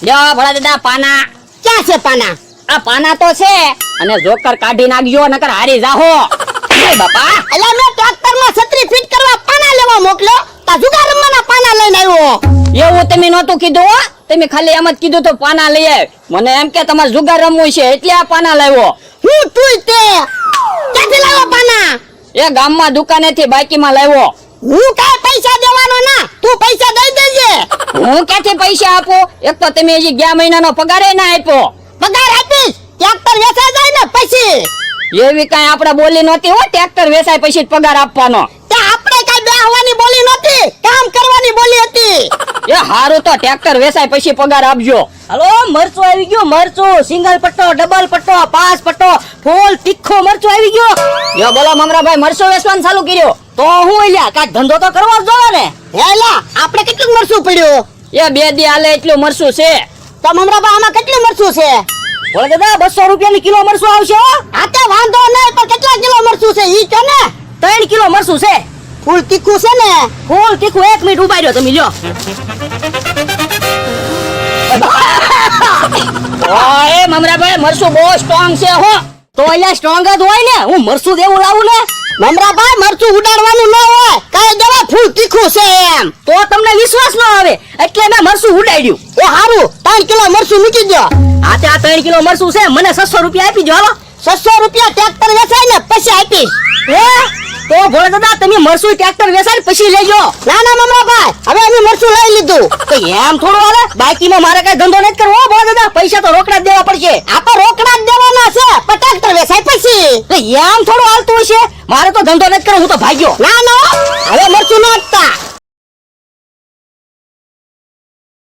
લ્યો ભોળા દાદા પાના. ક્યાં છે પાના? આ પાના તો છે અને જોકર કાઢી નાખજો નકર હારી જાહો. એ બાપા અલ્યા મેં ટ્રેક્ટરમાં છત્રી ફિટ કરવા પાના લેવા મોકલ્યો, તા જુગાર રમવાના પાના લઈને આવ્યો. એવું તમે નહોતું કીધું હો. તમે ખાલી એમ જ કીધું તો પાના લઈ આવ. મને એમ કે તમારે જુગાર રમવું છે એટલે આ પાના લાવ્યો. હું તું તે ક્યાંથી લાવ્યો પાના? એ ગામમાં દુકાનેથી બાકીમાં લાવ્યો. હું કાંઈ પૈસા દેવાનો ના, તું પૈસા દઈ દેજે. હું ક્યાંથી પૈસા આપું? એક તો તમે હજી ગયા મહિનાનો પગારે ના આપ્યો. પગાર આપીશ, ટ્રેક્ટર વેચાઈ જાય ને પછી. એવી કાંઈ આપણે બોલી નહોતી હો. ટ્રેક્ટર વેચાય પછી જ પગાર આપવાનો. તે આપણે કાંઈ બેહવાની બોલી નહોતી, કામ કરવાની બોલી હતી. એ હારું તો ટ્રેક્ટર વેચાય પછી પગાર આપજો. હાલો મરચું આવી ગયું, મરચું સિંગલ પટ્ટો, ડબલ પટ્ટો, 5 પટ્ટો, ફૂલ તીખો મરચું આવી ગયો. યો બોલો મમરાભાઈ મરચો વેચવાનું ચાલુ કર્યો. તો હું એલ્યા કાંઈક ધંધો તો કરવો જ જોવે ને. હેલા આપણે કેટલું મરચું પડ્યું? એ 2 દી હાલે એટલું મરચું છે. તો મમરાબા આમાં કેટલું મરચું છે? બોલે દાદા 200 રૂપિયાની કિલો મરચું આવશે હો. આ તે વાંધો નહીં, પણ કેટલા કિલો મરચું છે ઈ કે ને? 3 કિલો મરચું છે. ફૂલ તીખું છે ને? ફૂલ તીખું. 1 મિનિટ ઉભા રહ્યો તમે લ્યો. ઓય મમરાભાઈ મરચું બહુ સ્ટ્રોંગ છે હો. તો અહીંયા સ્ટ્રોંગ જ હોય ને, હું મરચું દેવું લાવું ને. મમરાભાઈ મરચું ઉડાડવાનું ન હોય, કાંઈ દેવા ફૂલ તીખું છે એમ. તો તમને વિશ્વાસ ન આવે એટલે મેં મરચું ઉડાડ્યું. એ હારું 3 કિલો મરચું મૂકી દો. આ તે આ 3 કિલો મરચું છે, મને 600 રૂપિયા આપી દો હાલો. 600 રૂપિયા ટ્રેક્ટર વેચાય ને પછી આપીશ. હે તો ભોળા દાદા તમે મરચું ટ્રેક્ટર વેચાય પછી લેજો. ના ના મમરાભાઈ, હવે અમે મરચું લઈ લીધું. તો એમ થોડું હાલે? બાકીમાં મારે કઈ ધંધો નથી કરવો ભોળા દાદા, પૈસા તો રોકડા જ દેવા પડશે. આપણે રોકડા જ દેવાના છે, પણ ટ્રેક્ટર વેચાય પછી. તો એમ થોડું હાલતું હશે? મારે તો ધંધો નથી કરવો, હું તો ભાગ્યો. ના ના હવે મરચું ન આપતા.